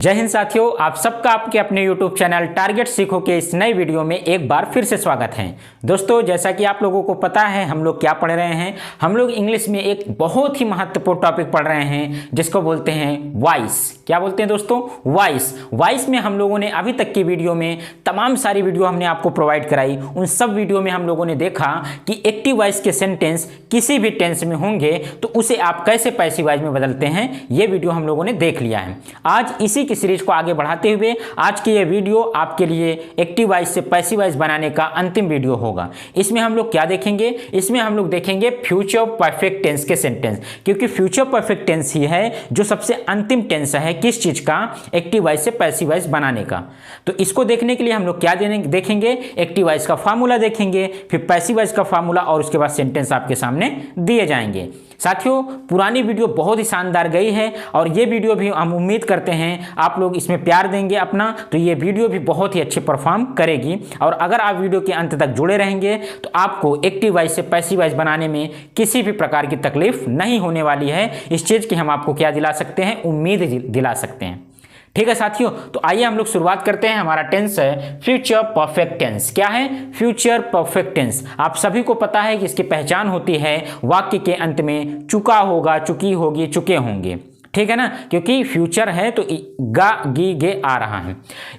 जय हिंद साथियों, आप सबका आपके अपने YouTube चैनल टारगेट सीखो के इस नए वीडियो में एक बार फिर से स्वागत है। दोस्तों, जैसा कि आप लोगों को पता है हम लोग क्या पढ़ रहे हैं। हम लोग इंग्लिश में एक बहुत ही महत्वपूर्ण टॉपिक पढ़ रहे हैं जिसको बोलते हैं वॉइस। क्या बोलते हैं दोस्तों? वॉइस। वॉइस में हम लोगों ने अभी तक की वीडियो में तमाम सारी वीडियो हमने आपको प्रोवाइड कराई। उन सब वीडियो में हम लोगों ने देखा कि एक्टिव वॉइस के सेंटेंस किसी भी टेंस में होंगे तो उसे आप कैसे पैसिव वॉइस में बदलते हैं, ये वीडियो हम लोगों ने देख लिया है। आज इसी की सीरीज को आगे बढ़ाते हुए आज की ये वीडियो आपके लिए एक्टिव वॉइस से पैसिव वॉइस बनाने का अंतिम वीडियो होगा। इसमें हम लोग क्या देखेंगे? इसमें हम लोग देखेंगे फ्यूचर परफेक्ट टेंस के सेंटेंस, क्योंकि फ्यूचर परफेक्ट टेंस ही है जो सबसे अंतिम टेंस है किस चीज का? एक्टिव वॉइस से पैसिव वॉइस बनाने का। तो इसको देखने के लिए हम लोग क्या देखेंगे? एक्टिव वॉइस का फार्मूला देखेंगे, फिर पैसिव वॉइस का फार्मूला और उसके बाद सेंटेंस आपके सामने दिए जाएंगे। साथियों, पुरानी वीडियो बहुत ही शानदार गई है और ये वीडियो भी हम उम्मीद करते हैं आप लोग इसमें प्यार देंगे अपना, तो ये वीडियो भी बहुत ही अच्छे परफॉर्म करेगी। और अगर आप वीडियो के अंत तक जुड़े रहेंगे तो आपको एक्टिव वॉइस से पैसिव वॉइस बनाने में किसी भी प्रकार की तकलीफ नहीं होने वाली है। इस चीज़ की हम आपको क्या दिला सकते हैं? उम्मीद दिला सकते हैं। ठीक है साथियों, तो आइए हम लोग शुरुआत करते हैं। हमारा टेंस है फ्यूचर परफेक्ट टेंस। क्या है? Future perfect tense. आप सभी को पता है कि इसकी पहचान होती है वाक्य के अंत में चुका होगा, चुकी होगी, चुके होंगे। ठीक है ना, क्योंकि फ्यूचर है तो गा गी गे आ रहा है।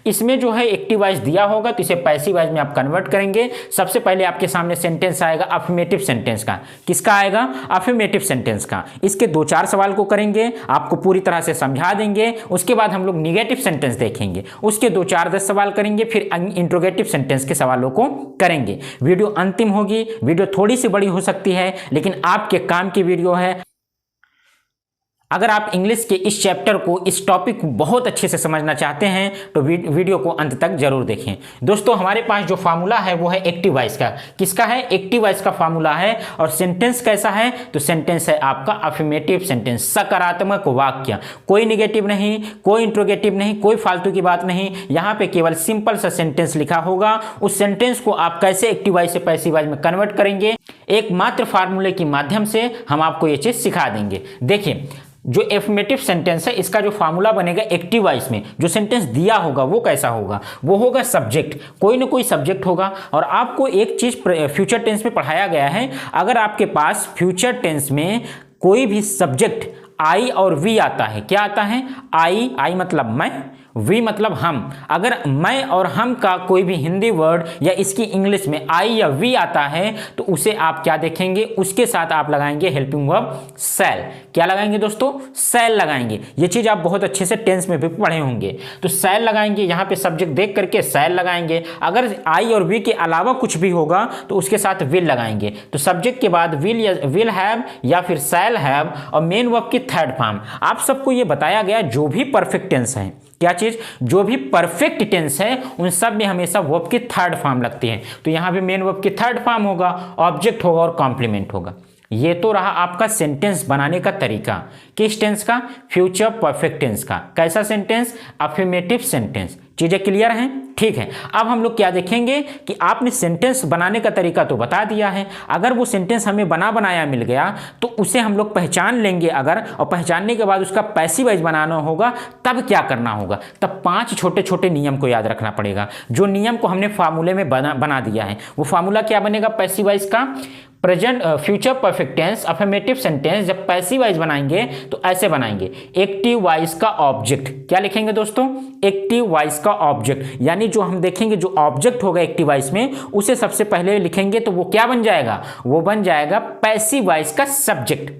इसमें जो है एक्टिव वॉइस दिया होगा तो इसे पैसिव वॉइस में आप कन्वर्ट करेंगे। सबसे पहले आपके सामने सेंटेंस आएगा अफर्मेटिव सेंटेंस का। किसका आएगा? अफर्मेटिव सेंटेंस का। इसके 2-4 सवाल को करेंगे, आपको पूरी तरह से समझा देंगे। उसके बाद हम लोग निगेटिव सेंटेंस देखेंगे, उसके 2-4-10 सवाल करेंगे, फिर इंट्रोगेटिव सेंटेंस के सवालों को करेंगे। वीडियो अंतिम होगी, वीडियो थोड़ी सी बड़ी हो सकती है लेकिन आपके काम की वीडियो है। अगर आप इंग्लिश के इस चैप्टर को, इस टॉपिक को बहुत अच्छे से समझना चाहते हैं तो वीडियो को अंत तक जरूर देखें। दोस्तों, हमारे पास जो फार्मूला है वो है एक्टिव वॉइस का। किसका है? एक्टिव वॉइस का फार्मूला है। और सेंटेंस कैसा है? तो सेंटेंस है आपका अफर्मेटिव सेंटेंस, सकारात्मक वाक्य। कोई निगेटिव नहीं, कोई इंट्रोगेटिव नहीं, कोई फालतू की बात नहीं। यहाँ पे केवल सिंपल सा सेंटेंस लिखा होगा। उस सेंटेंस को आप कैसे एक्टिव वॉइस से पैसिव वॉइस में कन्वर्ट करेंगे, एकमात्र फार्मूले के माध्यम से हम आपको ये चीज सिखा देंगे। देखिए, जो एफर्मेटिव सेंटेंस है इसका जो फार्मूला बनेगा एक्टिव वॉइस में, जो सेंटेंस दिया होगा वो कैसा होगा? वो होगा सब्जेक्ट। कोई ना कोई सब्जेक्ट होगा। और आपको एक चीज फ्यूचर टेंस में पढ़ाया गया है, अगर आपके पास फ्यूचर टेंस में कोई भी सब्जेक्ट आई और वी आता है। क्या आता है? आई मतलब मैं, वी मतलब हम। अगर मैं और हम का कोई भी हिंदी वर्ड या इसकी इंग्लिश में आई या वी आता है तो उसे आप क्या देखेंगे? उसके साथ आप लगाएंगे हेल्पिंग वर्ब शैल। क्या लगाएंगे दोस्तों? शैल लगाएंगे। ये चीज आप बहुत अच्छे से टेंस में भी पढ़े होंगे। तो शैल लगाएंगे, यहाँ पे सब्जेक्ट देख करके शैल लगाएंगे। अगर आई और वी के अलावा कुछ भी होगा तो उसके साथ विल लगाएंगे। तो सब्जेक्ट के बाद विल हैव या फिर शैल हैव और मेन वर्ब की थर्ड फॉर्म। आप सबको ये बताया गया जो भी परफेक्ट टेंस है, क्या चीज? जो भी परफेक्ट टेंस है उन सब में हमेशा वर्ब की थर्ड फॉर्म लगती है। तो यहां भी मेन वर्ब की थर्ड फॉर्म होगा, ऑब्जेक्ट होगा और कॉम्प्लीमेंट होगा। ये तो रहा आपका सेंटेंस बनाने का तरीका। किस टेंस का? फ्यूचर परफेक्ट टेंस का। कैसा सेंटेंस? Affirmative sentence. चीजें क्लियर हैं? ठीक है। अब हम लोग क्या देखेंगे कि आपने सेंटेंस बनाने का तरीका तो बता दिया है। अगर वो सेंटेंस हमें बना बनाया मिल गया तो उसे हम लोग पहचान लेंगे अगर, और पहचानने के बाद उसका पैसिव वॉइस बनाना होगा, तब क्या करना होगा? तब 5 छोटे छोटे नियम को याद रखना पड़ेगा। जो नियम को हमने फार्मूले में बना दिया है, वो फार्मूला क्या बनेगा पैसिव वॉइस का? Present future perfect tense affirmative sentence जब पैसिव वॉइस बनाएंगे तो ऐसे बनाएंगे। एक्टिव वॉइस का ऑब्जेक्ट। क्या लिखेंगे दोस्तों? एक्टिव वॉइस का ऑब्जेक्ट। यानी जो हम देखेंगे जो ऑब्जेक्ट होगा एक्टिव वॉइस में उसे सबसे पहले लिखेंगे तो वो क्या बन जाएगा? वो बन जाएगा पैसिव वॉइस का सब्जेक्ट।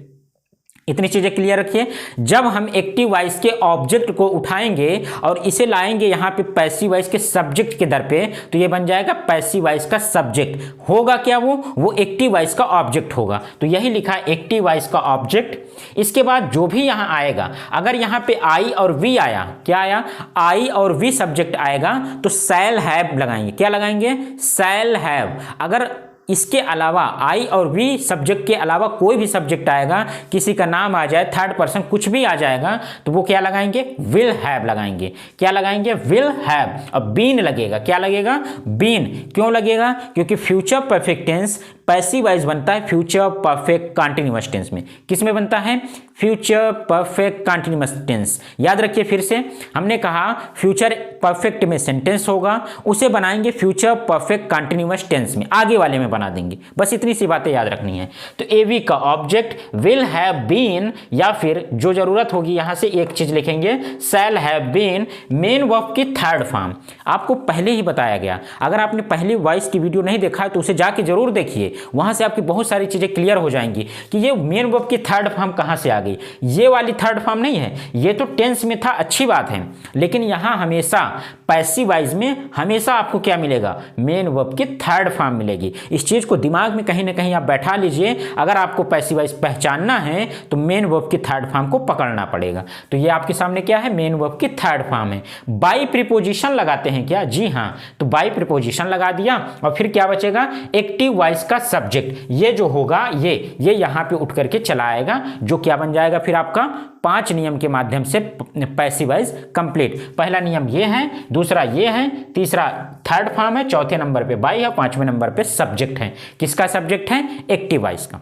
इतनी चीजें क्लियर रखिए। जब हम एक्टिव वॉइस के ऑब्जेक्ट को उठाएंगे और इसे लाएंगे यहाँ पे पैसिव वॉइस के सब्जेक्ट के दर पे तो ये बन जाएगा पैसिव वॉइस का सब्जेक्ट। होगा क्या? वो एक्टिव वॉइस का ऑब्जेक्ट होगा। तो यही लिखा है एक्टिव वॉइस का ऑब्जेक्ट। इसके बाद जो भी यहाँ आएगा, अगर यहाँ पे आई और वी आया, क्या आया? आई और वी सब्जेक्ट आएगा तो शैल हैव लगाएंगे। क्या लगाएंगे? Shall have. अगर इसके अलावा आई और वी सब्जेक्ट के अलावा कोई भी सब्जेक्ट आएगा, किसी का नाम आ जाए, थर्ड पर्सन कुछ भी आ जाएगा तो वो क्या लगाएंगे? विल हैव लगाएंगे। क्या लगाएंगे? Will have. और बीन लगेगा। क्या लगेगा? बीन। क्यों लगेगा? क्योंकि future perfect tense passive voice बनता है फ्यूचर परफेक्ट कंटीन्यूअस टेंस में। किस में बनता है? Future perfect continuous tense. याद रखिए फिर से, हमने कहा फ्यूचर परफेक्ट में सेंटेंस होगा, उसे बनाएंगे फ्यूचर परफेक्ट कंटीन्यूअस टेंस में, आगे वाले में बना देंगे। बस इतनी सी बातें याद रखनी है। तो एवी का ऑब्जेक्ट विल हैव बीन, या फिर जो जरूरत होगी यहां से एक चीज लिखेंगे, shall have been main verb की थर्ड फॉर्म। आपको पहले ही बताया गया, अगर आपने पहली वॉइस की वीडियो नहीं देखा है तो उसे जाके जरूर देखिए, वहां से आपकी बहुत सारी चीजें क्लियर हो जाएंगी कि ये मेन वर्ब की थर्ड फॉर्म कहां से आ गई। ये वाली थर्ड फॉर्म नहीं है, ये तो टेंस में था, अच्छी बात है, लेकिन यहां हमेशा पैसिव वॉइस में हमेशा आपको क्या मिलेगा? मेन वर्ब की थर्ड फॉर्म मिलेगी। इस चीज को दिमाग में कहीं ना कहीं आप बैठा लीजिए। अगर आपको पैसिव वॉइस पहचानना है तो मेन वर्ब की थर्ड फॉर्म को पकड़ना पड़ेगा। तो ये आपके सामने क्या है? मेन वर्ब की थर्ड फॉर्म है। बाई प्रीपोजिशन लगाते हैं क्या? जी हाँ, तो बाई प्रीपोजिशन लगा दिया और फिर क्या बचेगा? एक्टिव वॉइस का सब्जेक्ट। ये जो होगा ये यहां पे उठ करके चला आएगा, जो क्या बन जाएगा फिर आपका 5 नियम के माध्यम से पैसिव वॉइस कंप्लीट। पहला नियम ये है, दूसरा ये है, तीसरा थर्ड फॉर्म है, चौथे नंबर पे बाई है, पांचवें नंबर पे सब्जेक्ट है। किसका सब्जेक्ट है? एक्टिव वॉइस का।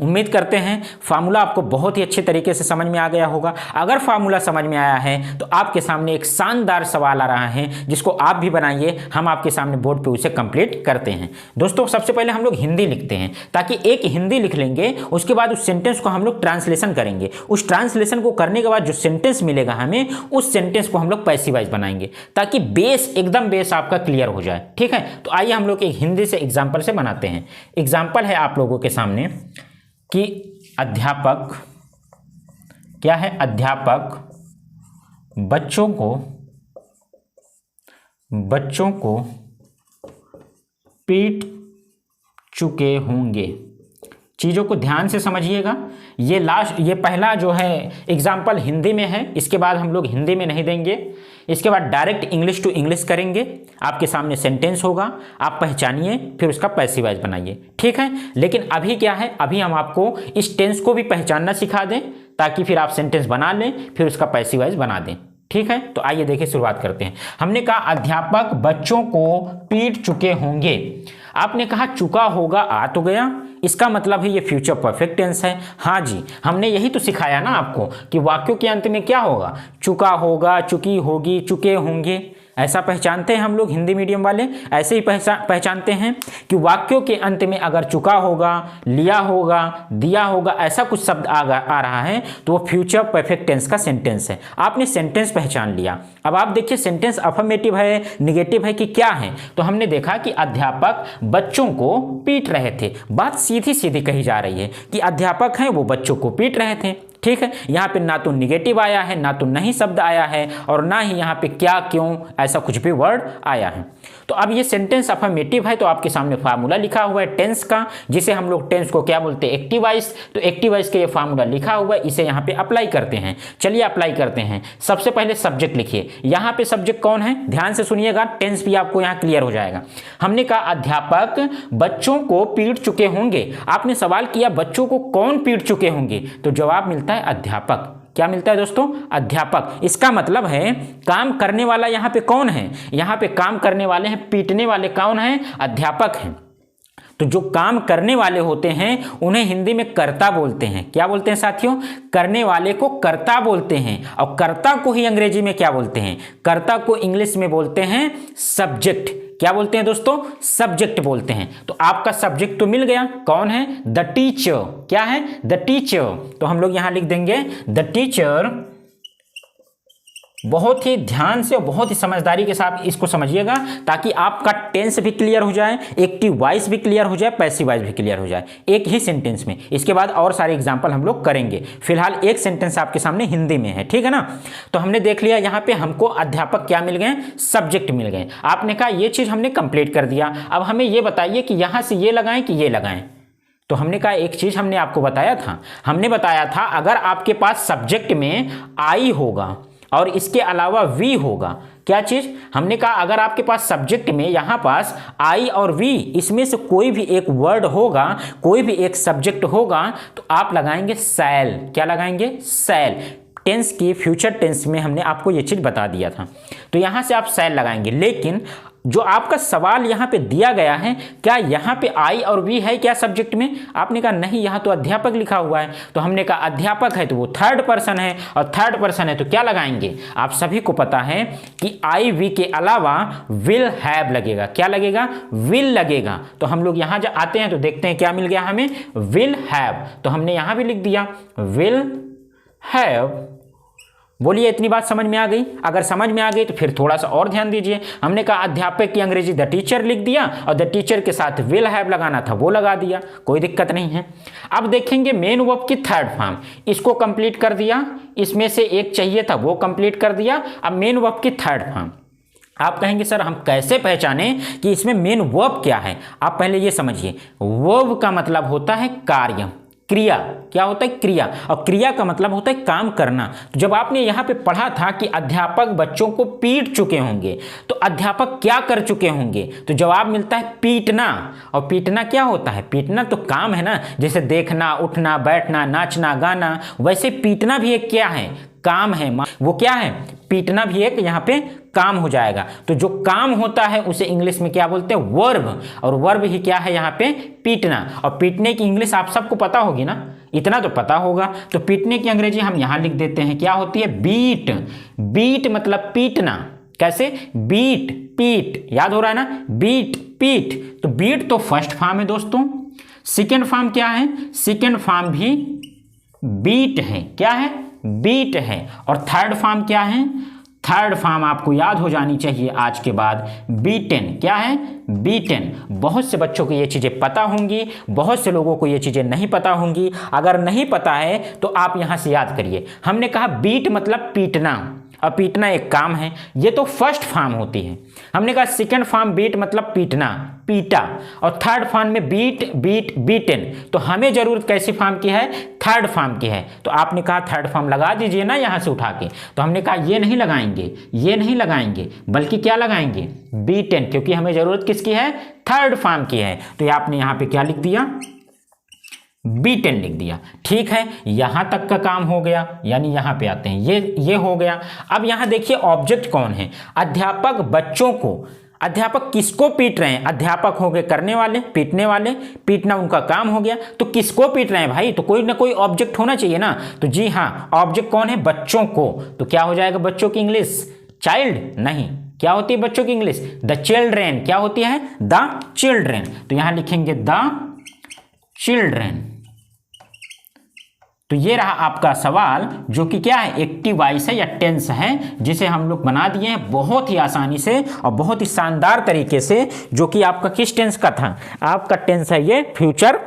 उम्मीद करते हैं फार्मूला आपको बहुत ही अच्छे तरीके से समझ में आ गया होगा। अगर फार्मूला समझ में आया है तो आपके सामने एक शानदार सवाल आ रहा है, जिसको आप भी बनाइए, हम आपके सामने बोर्ड पे उसे कंप्लीट करते हैं। दोस्तों सबसे पहले हम लोग हिंदी लिखते हैं, ताकि एक हिंदी लिख लेंगे, उसके बाद उस सेंटेंस को हम लोग ट्रांसलेशन करेंगे। उस ट्रांसलेशन को करने के बाद जो सेंटेंस मिलेगा हमें, उस सेंटेंस को हम लोग पैसिव वॉइस बनाएंगे, ताकि बेस एकदम बेस आपका क्लियर हो जाए। ठीक है, तो आइए हम लोग एक हिंदी से एग्जाम्पल से बनाते हैं। एग्जाम्पल है आप लोगों के सामने कि अध्यापक क्या है? अध्यापक बच्चों को पीट चुके होंगे। चीज़ों को ध्यान से समझिएगा। ये पहला जो है एग्जाम्पल हिंदी में है, इसके बाद हम लोग हिंदी में नहीं देंगे, इसके बाद डायरेक्ट इंग्लिश टू इंग्लिश करेंगे। आपके सामने सेंटेंस होगा, आप पहचानिए, फिर उसका पैसिव वॉइस बनाइए। ठीक है, लेकिन अभी क्या है, अभी हम आपको इस टेंस को भी पहचानना सिखा दें, ताकि फिर आप सेंटेंस बना लें, फिर उसका पैसिव वॉइस बना दें। ठीक है, तो आइए देखिए, शुरुआत करते हैं। हमने कहा अध्यापक बच्चों को पीट चुके होंगे। आपने कहा चुका होगा, आ तो गया, इसका मतलब है ये फ्यूचर परफेक्ट टेंस है। हाँ जी, हमने यही तो सिखाया ना आपको कि वाक्यों के अंत में क्या होगा? चुका होगा, चुकी होगी, चुके होंगे। ऐसा पहचानते हैं हम लोग हिंदी मीडियम वाले, ऐसे ही पहचानते हैं कि वाक्यों के अंत में अगर चुका होगा, लिया होगा, दिया होगा, ऐसा कुछ शब्द आ रहा है तो वो फ्यूचर परफेक्ट टेंस का सेंटेंस है। आपने सेंटेंस पहचान लिया। अब आप देखिए सेंटेंस अफर्मेटिव है, निगेटिव है कि क्या है। तो हमने देखा कि अध्यापक बच्चों को पीट रहे थे। बात सीधी सीधी कही जा रही है कि अध्यापक हैं, वो बच्चों को पीट रहे थे। ठीक है, यहाँ पे ना तो निगेटिव आया है, ना तो नहीं शब्द आया है, और ना ही यहाँ पे क्या, क्यों, ऐसा कुछ भी वर्ड आया है। तो अब ये सेंटेंस अफर्मेटिव है, तो आपके सामने फार्मूला लिखा हुआ है टेंस का, जिसे हम लोग टेंस को क्या बोलते हैं? Active voice. तो एक्टिव वॉइस का ये फार्मूला लिखा हुआ है, इसे यहाँ पे अप्लाई करते हैं। चलिए अप्लाई करते हैं। सबसे पहले सब्जेक्ट लिखिए। यहाँ पे सब्जेक्ट कौन है? ध्यान से सुनिएगा, टेंस भी आपको यहाँ क्लियर हो जाएगा। हमने कहा अध्यापक बच्चों को पीट चुके होंगे। आपने सवाल किया बच्चों को कौन पीट चुके होंगे, तो जवाब मिलता है अध्यापक। क्या मिलता है दोस्तों? अध्यापक। इसका मतलब है काम करने वाला यहाँ पे कौन है? यहाँ पे काम करने वाले हैं, पीटने वाले कौन हैं? अध्यापक हैं। तो जो काम करने वाले होते हैं उन्हें हिंदी में कर्ता बोलते हैं। क्या बोलते हैं साथियों? करने वाले को कर्ता बोलते हैं, और कर्ता को ही अंग्रेजी में क्या बोलते हैं? कर्ता को इंग्लिश में बोलते हैं सब्जेक्ट। क्या बोलते हैं दोस्तों? सब्जेक्ट बोलते हैं। तो आपका सब्जेक्ट तो मिल गया, कौन है? The teacher. क्या है? The teacher. तो हम लोग यहां लिख देंगे द टीचर। बहुत ही ध्यान से और बहुत ही समझदारी के साथ इसको समझिएगा, ताकि आपका टेंस भी क्लियर हो जाए, एक्टिव वॉइस भी क्लियर हो जाए, पैसिव वॉइस भी क्लियर हो जाए एक ही सेंटेंस में। इसके बाद और सारे एग्जांपल हम लोग करेंगे। फिलहाल एक सेंटेंस आपके सामने हिंदी में है, ठीक है ना। तो हमने देख लिया यहाँ पे हमको अध्यापक क्या मिल गए? सब्जेक्ट मिल गए। आपने कहा ये चीज हमने कंप्लीट कर दिया। अब हमें ये बताइए कि यहां से ये लगाएं कि ये लगाएं। तो हमने कहा एक चीज हमने आपको बताया था, हमने बताया था अगर आपके पास सब्जेक्ट में आई होगा और इसके अलावा वी होगा, क्या चीज? हमने कहा अगर आपके पास सब्जेक्ट में यहां पास आई और वी, इसमें से कोई भी एक वर्ड होगा, कोई भी एक सब्जेक्ट होगा, तो आप लगाएंगे शैल। क्या लगाएंगे? शैल। टेंस की फ्यूचर टेंस में हमने आपको ये चीज बता दिया था, तो यहां से आप शैल लगाएंगे। लेकिन जो आपका सवाल यहाँ पे दिया गया है, क्या यहाँ पे आई और वी है क्या सब्जेक्ट में? आपने कहा नहीं, यहाँ तो अध्यापक लिखा हुआ है। तो हमने कहा अध्यापक है तो वो थर्ड पर्सन है, और थर्ड पर्सन है तो क्या लगाएंगे? आप सभी को पता है कि आई वी के अलावा विल हैव लगेगा। क्या लगेगा? विल लगेगा। तो हम लोग यहाँ जब आते हैं तो देखते हैं क्या मिल गया हमें, विल हैव। तो हमने यहाँ भी लिख दिया विल हैव। बोलिए इतनी बात समझ में आ गई? अगर समझ में आ गई तो फिर थोड़ा सा और ध्यान दीजिए। हमने कहा अध्यापक की अंग्रेजी द टीचर लिख दिया, और द टीचर के साथ विल हैव लगाना था वो लगा दिया, कोई दिक्कत नहीं है। अब देखेंगे मेन वर्ब की थर्ड फॉर्म, इसको कंप्लीट कर दिया, इसमें से एक चाहिए था वो कंप्लीट कर दिया। अब मेन वर्ब की थर्ड फॉर्म, आप कहेंगे सर हम कैसे पहचाने कि इसमें मेन वर्ब क्या है? आप पहले ये समझिए, वर्ब का मतलब होता है कार्य, क्रिया। क्या होता है? क्रिया। और क्रिया का मतलब होता है काम करना। तो जब आपने यहाँ पे पढ़ा था कि अध्यापक बच्चों को पीट चुके होंगे, तो अध्यापक क्या कर चुके होंगे? तो जवाब मिलता है पीटना। और पीटना क्या होता है? पीटना तो काम है ना, जैसे देखना, उठना, बैठना, नाचना, गाना, वैसे पीटना भी एक क्या है? काम है। वो क्या है? पीटना भी एक यहाँ पे काम हो जाएगा। तो जो काम होता है उसे इंग्लिश में क्या बोलते हैं? वर्ब। और वर्ब ही क्या है यहाँ पे? पीटना। और पीटने की इंग्लिश आप सबको पता होगी ना, इतना तो पता होगा। तो पीटने की अंग्रेजी हम यहाँ लिख देते हैं, क्या होती है? बीट। बीट मतलब पीटना। कैसे? बीट, पीट, याद हो रहा है ना? बीट, पीट। तो बीट तो फर्स्ट फॉर्म है दोस्तों। सेकेंड फॉर्म क्या है? सेकेंड फॉर्म भी बीट है। क्या है? बीट है। और थर्ड फॉर्म क्या है? थर्ड फॉर्म आपको याद हो जानी चाहिए आज के बाद, बीटेन। क्या है? बीटेन। बहुत से बच्चों को ये चीज़ें पता होंगी, बहुत से लोगों को ये चीज़ें नहीं पता होंगी। अगर नहीं पता है तो आप यहाँ से याद करिए। हमने कहा बीट मतलब पीटना, और पीटना एक काम है, ये तो फर्स्ट फॉर्म होती है। हमने कहा सेकंड फॉर्म बीट मतलब पीटना, पीटा। और थर्ड फॉर्म में बीट, बीट, बीटन। तो हमें जरूरत कैसी फॉर्म की है? थर्ड फॉर्म की है। तो आपने कहा थर्ड फॉर्म लगा दीजिए ना यहाँ से उठा के। तो हमने कहा ये नहीं लगाएंगे, ये नहीं लगाएंगे, बल्कि क्या लगाएंगे? बीटन, क्योंकि हमें जरूरत किसकी है? थर्ड फॉर्म की है। तो आपने यहाँ पे क्या लिख दिया? बीटेन लिख दिया। ठीक है, यहां तक का काम हो गया। यानी यहां पे आते हैं, ये हो गया। अब यहां देखिए ऑब्जेक्ट कौन है? अध्यापक बच्चों को, अध्यापक किसको पीट रहे हैं? अध्यापक हो गए करने वाले, पीटने वाले, पीटना उनका काम हो गया। तो किसको पीट रहे हैं भाई? तो कोई ना कोई ऑब्जेक्ट होना चाहिए ना। तो जी हाँ, ऑब्जेक्ट कौन है? बच्चों को। तो क्या हो जाएगा बच्चों की इंग्लिश? चाइल्ड नहीं, क्या होती है बच्चों की इंग्लिश? The children. क्या होती है? The children. तो यहां लिखेंगे द चिल्ड्रेन। तो ये रहा आपका सवाल, जो कि क्या है? एक्टिव वॉइस है या टेंस है, जिसे हम लोग बना दिए हैं बहुत ही आसानी से और बहुत ही शानदार तरीके से। जो कि आपका किस टेंस का था? आपका टेंस है ये फ्यूचर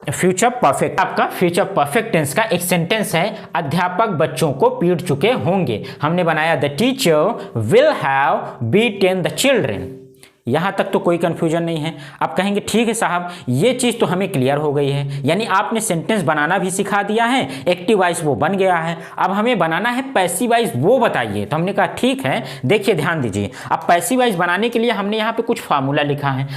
परफेक्ट। आपका फ्यूचर परफेक्ट टेंस का एक सेंटेंस है, अध्यापक बच्चों को पीट चुके होंगे। हमने बनाया the teacher will have beaten the children. यहां तक तो कोई कंफ्यूजन नहीं है। आप कहेंगे ठीक है साहब, ये चीज तो हमें क्लियर हो गई है। यानी आपने सेंटेंस बनाना भी सिखा दिया है, एक्टिव वॉइस वो बन गया है। अब हमें बनाना है पैसिव वॉइस, वो बताइए। तो हमने कहा ठीक है, देखिए ध्यान दीजिए। अब पैसिव वॉइस बनाने के लिए हमने यहाँ पे कुछ फार्मूला लिखा है।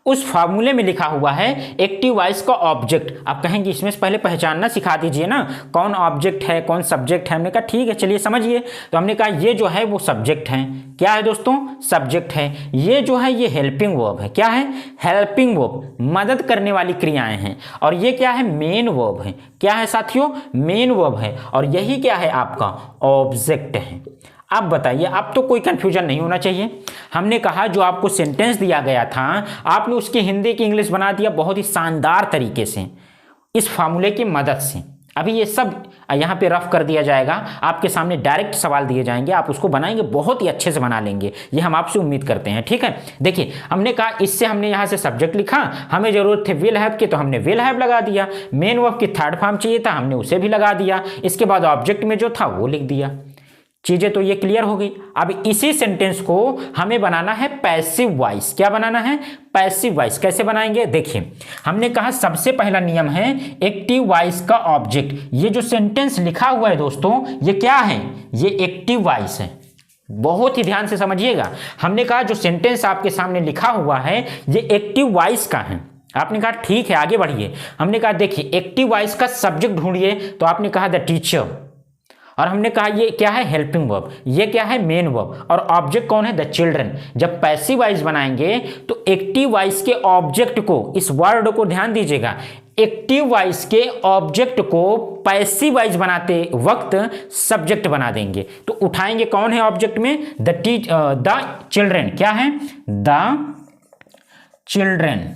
उस फार्मूले में लिखा हुआ है एक्टिव वॉइस का ऑब्जेक्ट। आप कहेंगे इसमें से पहले पहचानना सिखा दीजिए ना, कौन ऑब्जेक्ट है कौन सब्जेक्ट है। हमने कहा ठीक है चलिए समझिए। तो हमने कहा ये जो है वो सब्जेक्ट है। क्या है दोस्तों? सब्जेक्ट है। ये जो है ये हेल्पिंग वर्ब है। क्या है? हेल्पिंग वर्ब, मदद करने वाली क्रियाएं हैं। और ये क्या है? मेन वर्ब है। क्या है साथियों? मेन वर्ब है। और यही क्या है? आपका ऑब्जेक्ट है। अब बताइए, अब तो कोई कंफ्यूजन नहीं होना चाहिए। हमने कहा जो आपको सेंटेंस दिया गया था, आपने उसकी हिंदी की इंग्लिश बना दिया बहुत ही शानदार तरीके से इस फार्मूले की मदद से। अभी ये सब यहाँ पे रफ कर दिया जाएगा, आपके सामने डायरेक्ट सवाल दिए जाएंगे, आप उसको बनाएंगे, बहुत ही अच्छे से बना लेंगे, ये हम आपसे उम्मीद करते हैं। ठीक है, देखिए हमने कहा इससे हमने यहाँ से सब्जेक्ट लिखा, हमें जरूरत थी विल हैव की, तो हमने विल हैव लगा दिया। मेन वर्ब की थर्ड फॉर्म चाहिए था, हमने उसे भी लगा दिया। इसके बाद ऑब्जेक्ट में जो था वो लिख दिया। चीजें तो ये क्लियर हो गई। अब इसी सेंटेंस को हमें बनाना है पैसिव वॉइस। क्या बनाना है? Passive voice. कैसे बनाएंगे? देखिए हमने कहा सबसे पहला नियम है एक्टिव वॉइस का ऑब्जेक्ट। ये जो सेंटेंस लिखा हुआ है दोस्तों, ये क्या है? ये एक्टिव वॉइस है। बहुत ही ध्यान से समझिएगा। हमने कहा जो सेंटेंस आपके सामने लिखा हुआ है ये एक्टिव वॉइस का है। आपने कहा ठीक है आगे बढ़िए। हमने कहा देखिए एक्टिव वॉइस का सब्जेक्ट ढूंढिए, तो आपने कहा द टीचर। और हमने कहा ये क्या है, हेल्पिंग वर्ब, ये क्या है, मेन वर्ब, और ऑब्जेक्ट कौन है, द चिल्ड्रन। जब पैसिव वॉइस बनाएंगे तो एक्टिव वॉइस के ऑब्जेक्ट को, इस वर्ड को ध्यान दीजिएगा, एक्टिव वॉइस के ऑब्जेक्ट को पैसिव वॉइस बनाते वक्त सब्जेक्ट बना देंगे। तो उठाएंगे कौन है ऑब्जेक्ट में, द चिल्ड्रन, क्या है, द चिल्ड्रन।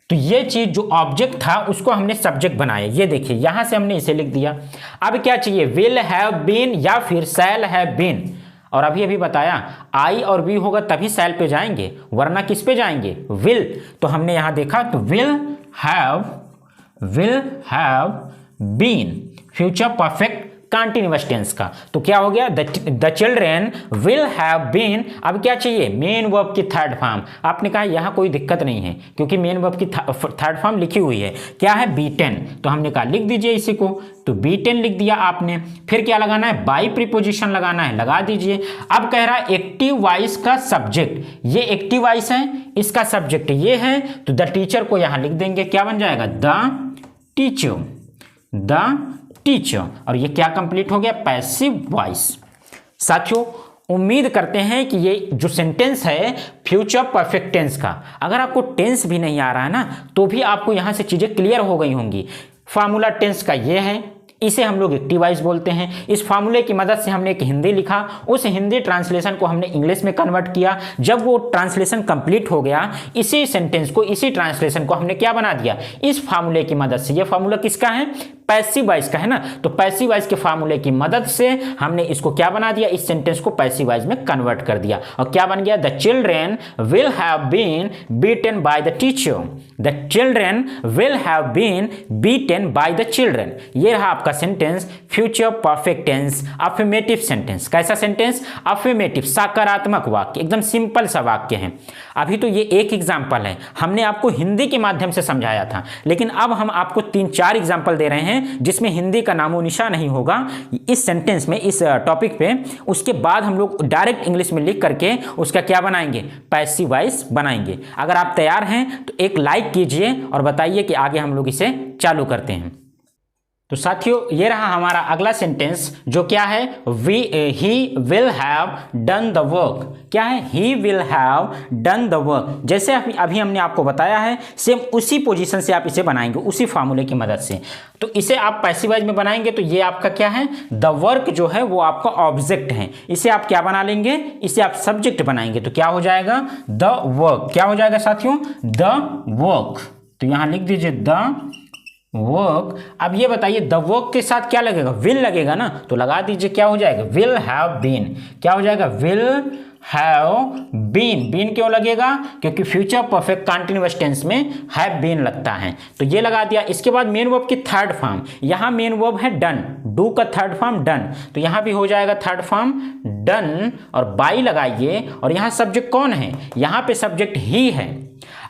तो ये चीज जो ऑब्जेक्ट था उसको हमने सब्जेक्ट बनाया, ये देखिए यहां से हमने इसे लिख दिया। अब क्या चाहिए, विल हैव बीन या फिर शैल हैव बीन। और अभी अभी बताया आई और बी होगा तभी शैल पे जाएंगे, वरना किस पे जाएंगे, विल। तो हमने यहां देखा तो will have been, future perfect continuous tense का। तो क्या हो गया, the children will have been. अब क्या चाहिए, मेन वर्ब की थर्ड फॉर्म। आपने कहा यहां कोई दिक्कत नहीं है क्योंकि मेन वर्ब की थर्ड फॉर्म लिखी हुई है, क्या है, बीटेन। तो हमने कहा लिख दीजिए इसी को, तो बीटेन लिख दिया आपने। फिर क्या लगाना है, बाई प्रीपोजिशन लगाना है, लगा दीजिए। अब कह रहा है एक्टिव वॉइस का सब्जेक्ट, ये एक्टिव वॉइस है, इसका सब्जेक्ट ये है, तो द टीचर को यहां लिख देंगे, क्या बन जाएगा, द टीचर। और ये क्या कंप्लीट हो गया, पैसिव वॉइस। साथियों उम्मीद करते हैं कि ये जो सेंटेंस है फ्यूचर परफेक्ट टेंस का, अगर आपको टेंस भी नहीं आ रहा है ना तो भी आपको यहां से चीजें क्लियर हो गई होंगी। फार्मूला टेंस का ये है, इसे हम लोग एक्टिव वॉइस बोलते हैं। इस फार्मूले की मदद से हमने एक हिंदी लिखा, उस हिंदी ट्रांसलेशन को हमने इंग्लिश में कन्वर्ट किया। जब वो ट्रांसलेशन कंप्लीट हो गया, इसी सेंटेंस को, इसी ट्रांसलेशन को हमने क्या बना दिया, इस फार्मूले की मदद से। ये फार्मूला किसका है, पैसिव वॉइस का है ना। तो पैसिव वॉइस के फार्मूले की मदद से हमने इसको क्या बना दिया, इस सेंटेंस को पैसिव वॉइस में कन्वर्ट कर दिया। और क्या बन गया, the children will have been beaten by the teacher. The children will have been beaten by the children. ये रहा आपका sentence, future perfect tense, affirmative sentence. कैसा सेंटेंस, अफर्मेटिव, सकारात्मक वाक्य, एकदम सिंपल सा वाक्य है। अभी तो ये एक एग्जाम्पल है, हमने आपको हिंदी के माध्यम से समझाया था, लेकिन अब हम आपको 3-4 एग्जाम्पल दे रहे हैं जिसमें हिंदी का नामो निशा नहीं होगा इस सेंटेंस में, इस टॉपिक पे। उसके बाद हम लोग डायरेक्ट इंग्लिश में लिख करके उसका क्या बनाएंगे, पैसिव वॉइस बनाएंगे। अगर आप तैयार हैं तो एक लाइक कीजिए और बताइए कि आगे हम लोग इसे चालू करते हैं। तो साथियों ये रहा हमारा अगला सेंटेंस, जो क्या है, he will have done the work. क्या है, he will have done the work. जैसे अभी हमने आपको बताया है, सेम उसी पोजीशन से आप इसे बनाएंगे, उसी फार्मूले की मदद से। तो इसे आप पैसिव वॉइस में बनाएंगे तो ये आपका क्या है, द वर्क जो है वो आपका ऑब्जेक्ट है। इसे आप क्या बना लेंगे, इसे आप सब्जेक्ट बनाएंगे तो क्या हो जाएगा, द वर्क। क्या हो जाएगा साथियों, द वर्क। तो यहां लिख दीजिए द वर्क। अब ये बताइए द वर्क के साथ क्या लगेगा, विल लगेगा ना, तो लगा दीजिए, क्या हो जाएगा, विल हैव बीन। क्या हो जाएगा, विल हैव बीन। बीन क्यों लगेगा, क्योंकि फ्यूचर परफेक्ट कंटीन्यूअस टेंस में हैव बीन लगता है, तो ये लगा दिया। इसके बाद मेन वर्ब की थर्ड फॉर्म, यहां मेन वर्ब है डन, डू का थर्ड फॉर्म डन, तो यहां भी हो जाएगा थर्ड फॉर्म डन। और बाई लगाइए, और यहां सब्जेक्ट कौन है, यहां पे सब्जेक्ट ही है।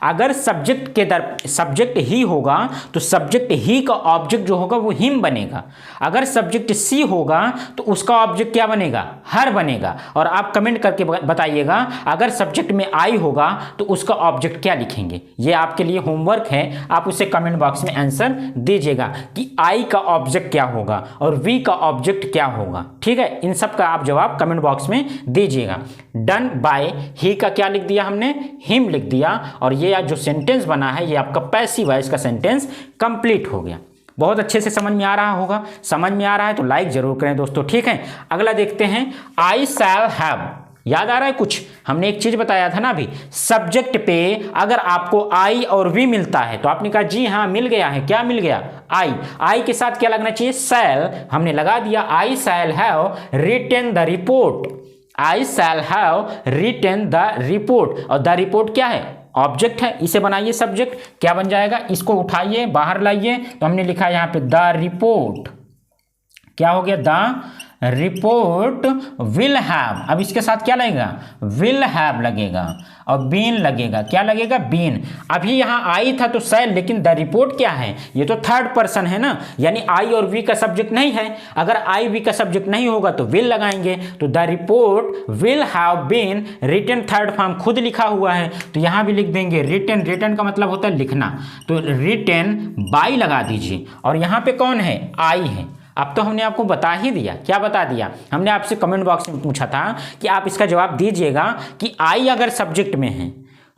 अगर सब्जेक्ट ही होगा तो सब्जेक्ट ही का ऑब्जेक्ट जो होगा वो हिम बनेगा। अगर सब्जेक्ट सी होगा तो उसका ऑब्जेक्ट क्या बनेगा, हर बनेगा। और आप कमेंट करके बताइएगा अगर सब्जेक्ट में आई होगा तो उसका ऑब्जेक्ट क्या लिखेंगे। ये आपके लिए होमवर्क है, आप उसे कमेंट बॉक्स में आंसर दीजिएगा कि आई का ऑब्जेक्ट क्या होगा और वी का ऑब्जेक्ट क्या होगा। ठीक है, इन सब का आप जवाब कमेंट बॉक्स में दीजिएगा। डन बाय ही का क्या लिख दिया हमने, हिम लिख दिया। और ये जो सेंटेंस बना है ये आपका पैसिव वॉइस का सेंटेंस कंप्लीट हो गया। बहुत अच्छे से समझ में आ रहा होगा, समझ में आ रहा है तो लाइक जरूर करें दोस्तों। ठीक है, अगला देखते हैं, आई शैल हैव। याद आ रहा है कुछ, हमने एक चीज बताया था ना अभी, सब्जेक्ट पे अगर आपको आई और वी मिलता है तो आपने कहा जी हाँ मिल गया है। क्या मिल गया, आई। आई के साथ क्या लगना चाहिए, शैल। हमने लगा दिया, I shall have written the report. I shall have written the report. और द रिपोर्ट क्या है, ऑब्जेक्ट है, इसे बनाइए सब्जेक्ट। क्या बन जाएगा, इसको उठाइए बाहर लाइए, तो हमने लिखा यहां पे द रिपोर्ट। क्या हो गया, द रिपोर्ट विल हैव। अब इसके साथ क्या लगेगा, विल हैव लगेगा और बीन लगेगा। क्या लगेगा, बीन। अभी यहां आई था तो शैल, लेकिन द रिपोर्ट क्या है, ये तो थर्ड पर्सन है ना, यानी आई और वी का सब्जेक्ट नहीं है। अगर आई वी का सब्जेक्ट नहीं होगा तो विल लगाएंगे, तो the report will have been written, third form खुद लिखा हुआ है तो यहां भी लिख देंगे रिटन। रिटन का मतलब होता है लिखना, तो रिटन बाय लगा दीजिए। और यहां पे कौन है, आई है। अब तो हमने आपको बता ही दिया। क्या बता दिया? हमने आपसे कमेंट बॉक्स में पूछा था कि आप इसका जवाब दीजिएगा कि आई अगर सब्जेक्ट में है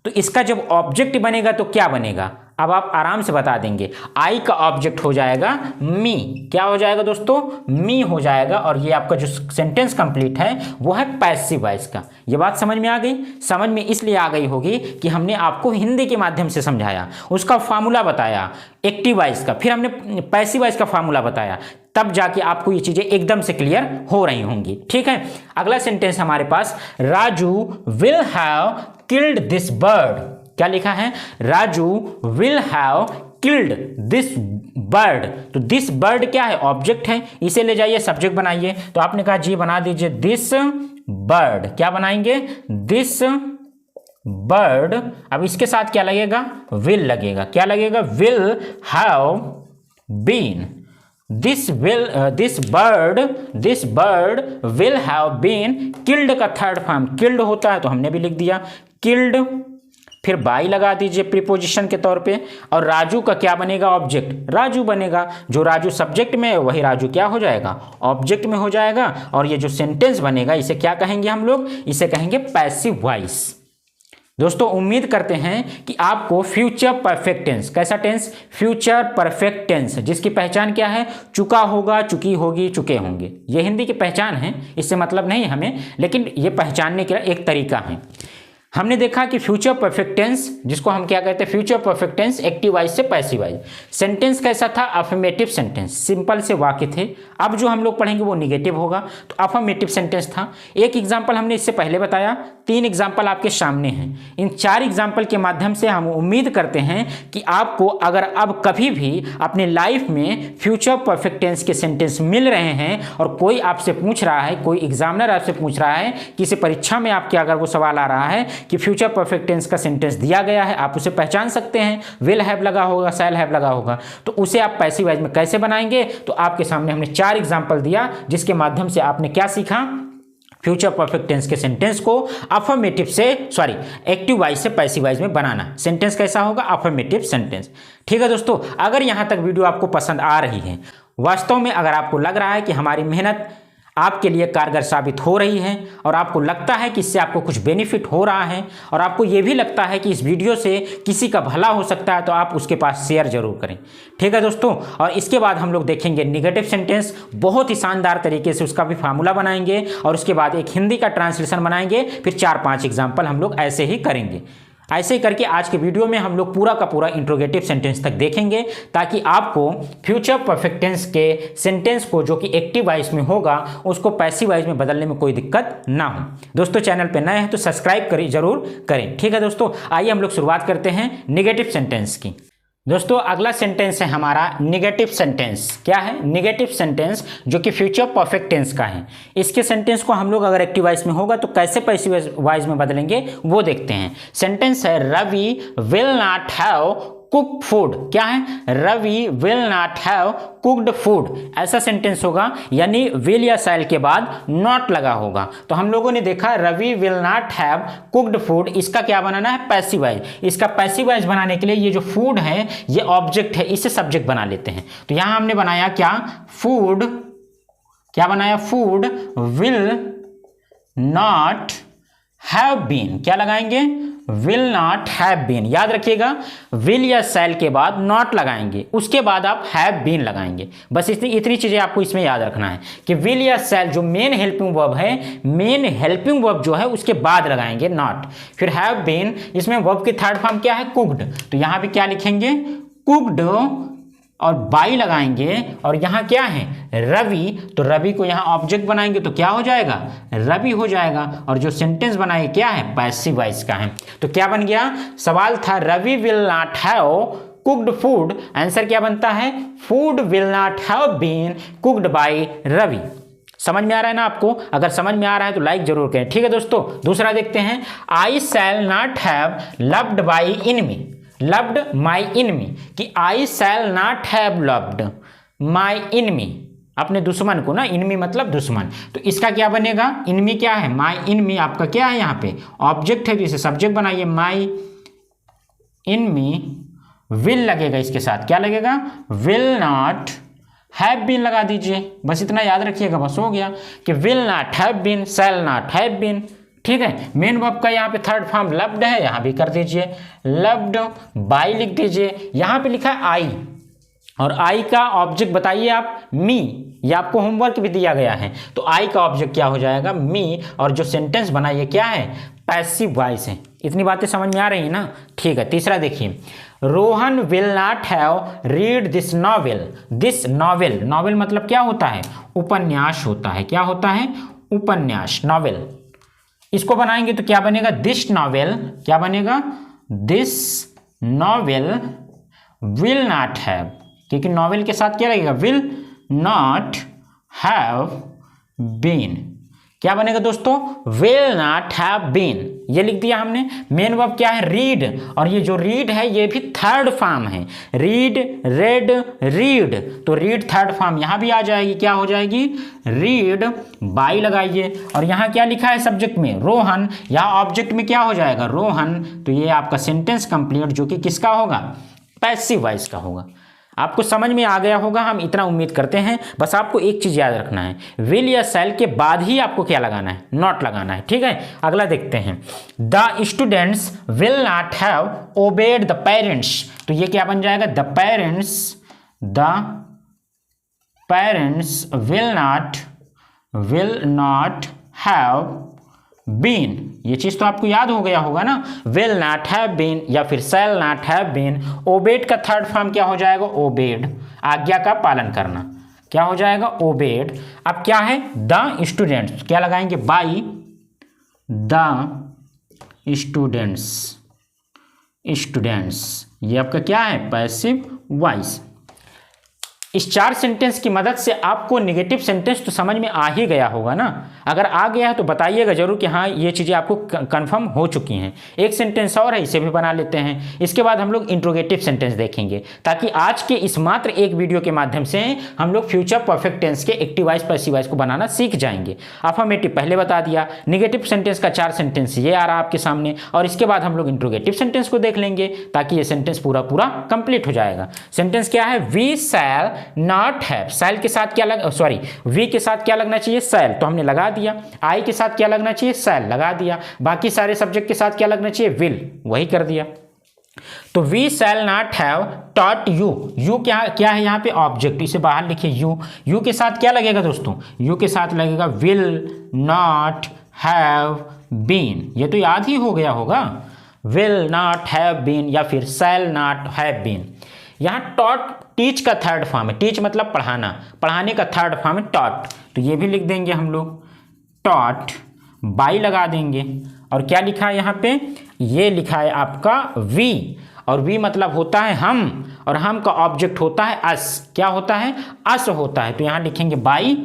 तो इसका जब ऑब्जेक्ट बनेगा तो क्या बनेगा। अब आप आराम से बता देंगे। आई का ऑब्जेक्ट हो जाएगा मी। क्या हो जाएगा दोस्तों? मी हो जाएगा। और ये आपका जो सेंटेंस कंप्लीट है वो है पैसिव वॉइस का। ये बात समझ में आ गई? समझ में इसलिए आ गई होगी कि हमने आपको हिंदी के माध्यम से समझाया, उसका फार्मूला बताया एक्टिव वॉइस का, फिर हमने पैसिव वॉइस का फार्मूला बताया, तब जाके आपको ये चीजें एकदम से क्लियर हो रही होंगी। ठीक है, अगला सेंटेंस हमारे पास, Raju will have killed this bird. क्या लिखा है? Raju will have killed this bird. तो दिस बर्ड क्या है? ऑब्जेक्ट है। इसे ले जाइए सब्जेक्ट बनाइए। तो आपने कहा जी बना दीजिए दिस बर्ड। क्या बनाएंगे? This bird. अब इसके साथ क्या लगेगा? विल लगेगा। क्या लगेगा? Will have been. This bird will have been killed का थर्ड फॉर्म किल्ड होता है, तो हमने भी लिख दिया किल्ड। फिर बाई लगा दीजिए प्रीपोजिशन के तौर पे। और राजू का क्या बनेगा? ऑब्जेक्ट। राजू बनेगा। जो राजू सब्जेक्ट में है वही राजू क्या हो जाएगा? ऑब्जेक्ट में हो जाएगा। और ये जो सेंटेंस बनेगा इसे क्या कहेंगे हम लोग? इसे कहेंगे पैसिव वॉइस। दोस्तों उम्मीद करते हैं कि आपको फ्यूचर परफेक्ट टेंस, कैसा टेंस? फ्यूचर परफेक्ट टेंस, जिसकी पहचान क्या है? चुका होगा, चुकी होगी, चुके होंगे। ये हिंदी की पहचान है, इससे मतलब नहीं हमें, लेकिन ये पहचानने का एक तरीका है। हमने देखा कि फ्यूचर परफेक्ट टेंस, जिसको हम क्या कहते हैं? Future perfect tense active voice से पैसिव वॉइस। सेंटेंस कैसा था? अफर्मेटिव सेंटेंस, सिंपल से वाक्य थे। अब जो हम लोग पढ़ेंगे वो निगेटिव होगा। तो अफर्मेटिव सेंटेंस था। एक एग्जाम्पल हमने इससे पहले बताया, 3 एग्जाम्पल आपके सामने हैं। इन 4 एग्जाम्पल के माध्यम से हम उम्मीद करते हैं कि आपको अगर अब कभी भी अपने लाइफ में फ्यूचर परफेक्ट टेंस के सेंटेंस मिल रहे हैं और कोई आपसे पूछ रहा है, कोई एग्जामिनर आपसे पूछ रहा है, किसी परीक्षा में आपके अगर वो सवाल आ रहा है कि फ्यूचर परफेक्ट टेंस का सेंटेंस दिया गया है, आप उसे पहचान सकते हैं, विल हैव लगा होगा, शैल हैव लगा होगा, तो उसे आप पैसिव वॉइस में कैसे बनाएंगे? तो आपके सामने हमने 4 एग्जाम्पल दिया, जिसके माध्यम से आपने क्या सीखा? फ्यूचर परफेक्ट टेंस के सेंटेंस को अफर्मेटिव से एक्टिव वॉइस से पैसिव वॉइस में बनाना। सेंटेंस कैसा होगा? Affirmative sentence. ठीक है दोस्तों, अगर यहां तक वीडियो आपको पसंद आ रही है, वास्तव में अगर आपको लग रहा है कि हमारी मेहनत आपके लिए कारगर साबित हो रही है और आपको लगता है कि इससे आपको कुछ बेनिफिट हो रहा है और आपको ये भी लगता है कि इस वीडियो से किसी का भला हो सकता है, तो आप उसके पास शेयर जरूर करें। ठीक है दोस्तों, और इसके बाद हम लोग देखेंगे निगेटिव सेंटेंस, बहुत ही शानदार तरीके से उसका भी फार्मूला बनाएंगे और उसके बाद एक हिंदी का ट्रांसलेशन बनाएंगे। फिर 4-5 एग्जाम्पल हम लोग ऐसे ही करेंगे। ऐसे ही करके आज के वीडियो में हम लोग पूरा का पूरा इंट्रोगेटिव सेंटेंस तक देखेंगे, ताकि आपको फ्यूचर परफेक्ट टेंस के सेंटेंस को जो कि एक्टिव वॉइस में होगा उसको पैसिव वॉइस में बदलने में कोई दिक्कत ना हो। दोस्तों चैनल पे नए हैं तो सब्सक्राइब जरूर करें। ठीक है दोस्तों, आइए हम लोग शुरुआत करते हैं निगेटिव सेंटेंस की। दोस्तों अगला सेंटेंस है हमारा निगेटिव सेंटेंस। क्या है? निगेटिव सेंटेंस, जो कि फ्यूचर परफेक्ट टेंस का है। इसके सेंटेंस को हम लोग अगर एक्टिव वॉइस में होगा तो कैसे पैसिव वॉइस में बदलेंगे वो देखते हैं। सेंटेंस है, Ravi will not have cook food. क्या है? Ravi will not have cooked food. ऐसा सेंटेंस होगा, यानी विल या शैल के बाद नॉट लगा होगा। तो हम लोगों ने देखा Ravi will not have cooked food, इसका क्या बनाना है? Passive voice. इसका पैसिव वॉइस बनाने के लिए ये जो फूड है ये ऑब्जेक्ट है, इसे सब्जेक्ट बना लेते हैं। तो यहां हमने बनाया क्या? फूड। क्या बनाया? Food will not have been. क्या लगाएंगे? Will not have been. याद रखिएगा, विल या शैल के बाद नॉट लगाएंगे, उसके बाद आप हैव बीन लगाएंगे। बस इतनी चीजें आपको इसमें याद रखना है कि विल या शैल जो मेन हेल्पिंग वर्ब है, मेन हेल्पिंग वर्ब जो है उसके बाद लगाएंगे नॉट। फिर हैव बीन, इसमें वर्ब की थर्ड फॉर्म क्या है? कुक्ड। तो यहां भी क्या लिखेंगे? कुक्ड और बाई लगाएंगे। और यहाँ क्या है? रवि। तो रवि को यहाँ ऑब्जेक्ट बनाएंगे तो क्या हो जाएगा? रवि हो जाएगा। और जो सेंटेंस बनाए क्या है? पैसिव वॉइस का है। तो क्या बन गया? सवाल था Ravi will not have cooked food, answer क्या बनता है? Food will not have been cooked by Ravi. समझ में आ रहा है ना आपको? अगर समझ में आ रहा है तो लाइक जरूर करें। ठीक है दोस्तों, दूसरा देखते हैं, I shall not have loved by enemy. Loved my enemy, कि I shall not have loved my enemy, अपने दुश्मन को ना, इनमी मतलब दुश्मन। तो इसका क्या बनेगा? इनमी क्या है? माई इनमी आपका क्या है? यहाँ पे ऑब्जेक्ट है, तो इसे सब्जेक्ट बनाइए। माई इनमी विल लगेगा, इसके साथ क्या लगेगा? विल नॉट हैव बीन लगा दीजिए, बस इतना याद रखिएगा, बस हो गया कि will not have been, shall not have been. ठीक है, मेन वर्ब का यहाँ पे थर्ड फॉर्म लव्ड है, यहाँ भी कर दीजिए लव्ड बाय लिख दीजिए। यहाँ पे लिखा है आई, और आई का ऑब्जेक्ट बताइए आप, मी। ये आपको होमवर्क भी दिया गया है, तो आई का ऑब्जेक्ट क्या हो जाएगा, मी। और जो सेंटेंस बना ये क्या है, पैसिव वॉइस है। इतनी बातें समझ में आ रही है ना। ठीक है, तीसरा देखिए, Rohan will not have read this novel. This novel, novel मतलब क्या होता है, उपन्यास होता है। क्या होता है, उपन्यास, नॉवेल। इसको बनाएंगे तो क्या बनेगा, दिस नॉवेल। क्या बनेगा, this novel will not have, क्योंकि नॉवेल के साथ क्या लगेगा, विल नॉट हैव बीन। क्या बनेगा दोस्तों, विल नॉट हैव बीन, ये लिख दिया हमने। मेन वर्ब क्या है, रीड, और ये जो रीड है ये भी थर्ड फॉर्म है, रीड, रेड, रीड, तो रीड थर्ड फॉर्म यहां भी आ जाएगी। क्या हो जाएगी, रीड बाय लगाइए। और यहां क्या लिखा है सब्जेक्ट में, रोहन, यहां ऑब्जेक्ट में क्या हो जाएगा, रोहन। तो ये आपका सेंटेंस कंप्लीट, जो कि किसका होगा, पैसिव वॉइस का होगा। आपको समझ में आ गया होगा, हम इतना उम्मीद करते हैं। बस आपको एक चीज याद रखना है, विल या शैल के बाद ही आपको क्या लगाना है, नॉट लगाना है। ठीक है, अगला देखते हैं, the students will not have obeyed the parents. तो ये क्या बन जाएगा, the parents will not have been. ये चीज तो आपको याद हो गया होगा ना, विल नॉट हैव बीन या फिर shall not have been. Obeyed का थर्ड फॉर्म क्या हो जाएगा, ओबेड, आज्ञा का पालन करना। क्या हो जाएगा, ओबेड। अब क्या है, द स्टूडेंट्स, क्या लगाएंगे, बाई द स्टूडेंट्स, ये आपका क्या है, पैसिव वॉइस। इस चार सेंटेंस की मदद से आपको नेगेटिव सेंटेंस तो समझ में आ ही गया होगा ना। अगर आ गया है तो बताइएगा जरूर कि हाँ ये चीज़ें आपको कंफर्म हो चुकी हैं। एक सेंटेंस और है, इसे भी बना लेते हैं। इसके बाद हम लोग इंट्रोगेटिव सेंटेंस देखेंगे, ताकि आज के इस मात्र एक वीडियो के माध्यम से हम लोग फ्यूचर परफेक्ट टेंस के एक्टिव वॉइस पैसिव वॉइस को बनाना सीख जाएंगे। अफर्मेटिव पहले बता दिया, नेगेटिव सेंटेंस का 4 सेंटेंस ये आ रहा है आपके सामने, और इसके बाद हम लोग इंट्रोगेटिव सेंटेंस को देख लेंगे, ताकि ये सेंटेंस पूरा कंप्लीट हो जाएगा। सेंटेंस क्या है, वी शैल नॉट हैव, शैल के साथ क्या वी के साथ क्या लगना चाहिए, शैल, तो हमने लगा दिया। आई के साथ क्या लगना चाहिए, शैल, लगा दिया। बाकी सारे सब्जेक्ट के साथ क्या लगना चाहिए, विल, वही कर दिया। तो we shall not have taught you, you क्या है यहाँ पे, ऑब्जेक्ट, इसे बाहर लिखिए यू। यू के साथ क्या लगेगा दोस्तों, यू के साथ लगेगा विल नॉट हैव बीन। ये तो याद ही हो गया होगा, विल नॉट हैव बीन या फिर शैल नॉट हैव बीन। यहाँ टॉट, टीच का थर्ड फॉर्म है, टीच मतलब पढ़ाना, पढ़ाने का थर्ड फॉर्म है टॉट, तो ये भी लिख देंगे हम लोग, टॉट बाई लगा देंगे। और क्या लिखा है यहाँ पे, ये लिखा है आपका वी, और वी मतलब होता है हम, और हम का ऑब्जेक्ट होता है अस। क्या होता है, अस होता है, तो यहाँ लिखेंगे बाई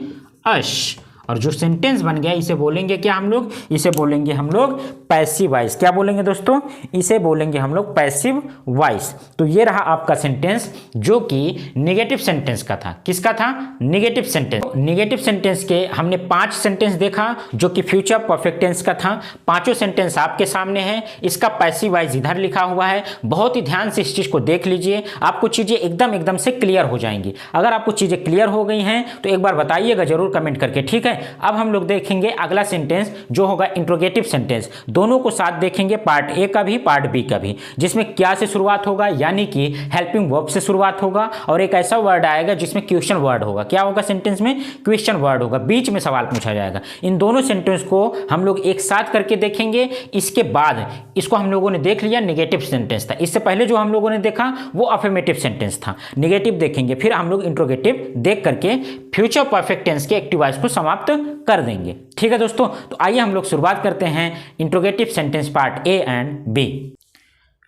अस। और जो सेंटेंस बन गया इसे बोलेंगे क्या हम लोग, इसे बोलेंगे हम लोग पैसिव वॉइस। क्या बोलेंगे दोस्तों, इसे बोलेंगे हम लोग पैसिव वॉइस। तो ये रहा आपका सेंटेंस जो कि नेगेटिव सेंटेंस का था। किसका था, नेगेटिव सेंटेंस। नेगेटिव सेंटेंस के हमने 5 सेंटेंस देखा जो कि फ्यूचर परफेक्ट टेंस का था। पांचों सेंटेंस आपके सामने है, इसका पैसिव वॉइस इधर लिखा हुआ है। बहुत ही ध्यान से इस चीज को देख लीजिए, आपको चीजें एकदम से क्लियर हो जाएंगी। अगर आपको चीजें क्लियर हो गई हैं तो एक बार बताइएगा जरूर कमेंट करके, ठीक है। अब हम लोग देखेंगे अगला सेंटेंस जो होगा इंट्रोगेटिव सेंटेंस। दोनों को साथ देखेंगे, पार्ट ए का भी पार्ट बी का भी, जिसमें क्या से शुरुआत होगा, यानी कि हेल्पिंग वर्ब से शुरुआत होगा, और एक ऐसा वर्ड आएगा जिसमें क्वेश्चन वर्ड होगा। क्या होगा सेंटेंस में, क्वेश्चन वर्ड होगा, बीच में सवाल पूछा जाएगा। इन दोनों सेंटेंस को हम लोग एक साथ करके देखेंगे। इसके बाद इसको हम लोगों ने देख लिया, नेगेटिव सेंटेंस था। इससे पहले जो हम लोगों ने देखा वो अफर्मेटिव सेंटेंस था। नेगेटिव देखेंगे, फिर हम लोग इंट्रोगेटिव देख करके फ्यूचर परफेक्ट टेंस के एक्टिव वॉइस को समाप्त कर देंगे, ठीक है दोस्तों। तो आइए हम लोग शुरुआत करते हैं interrogative sentence part A and B.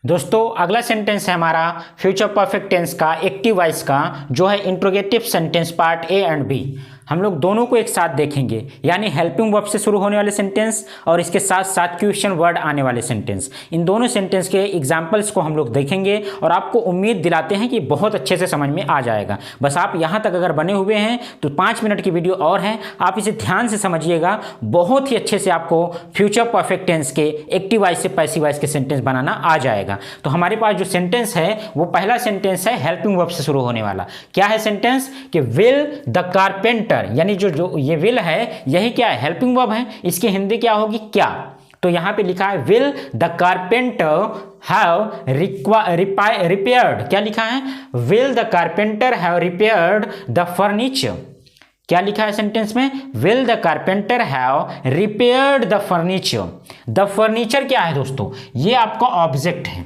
दोस्तों अगला सेंटेंस है हमारा फ्यूचर परफेक्ट टेंस का एक्टिव वॉइस का, जो है interrogative sentence part A and B. हम लोग दोनों को एक साथ देखेंगे, यानी हेल्पिंग वर्ब से शुरू होने वाले सेंटेंस और इसके साथ साथ क्वेश्चन वर्ड आने वाले सेंटेंस। इन दोनों सेंटेंस के एग्जाम्पल्स को हम लोग देखेंगे और आपको उम्मीद दिलाते हैं कि बहुत अच्छे से समझ में आ जाएगा। बस आप यहाँ तक अगर बने हुए हैं तो 5 मिनट की वीडियो और है, आप इसे ध्यान से समझिएगा। बहुत ही अच्छे से आपको फ्यूचर परफेक्ट टेंस के एक्टिव वॉइस से पैसिव वॉइस के सेंटेंस बनाना आ जाएगा। तो हमारे पास जो सेंटेंस है वो पहला सेंटेंस है हेल्पिंग वर्ब से शुरू होने वाला। क्या है सेंटेंस कि विल द कारपेंटर, यानी जो ये विल है यही क्या है, हेल्पिंग वर्ब है। इसकी हिंदी क्या होगी, क्या। तो यहां पे लिखा है will the carpenter have repaired, क्या लिखा है, will the carpenter have repaired the furniture. क्या लिखा है सेंटेंस में, will the carpenter have repaired the furniture. The furniture क्या है दोस्तों, ये आपका ऑब्जेक्ट है।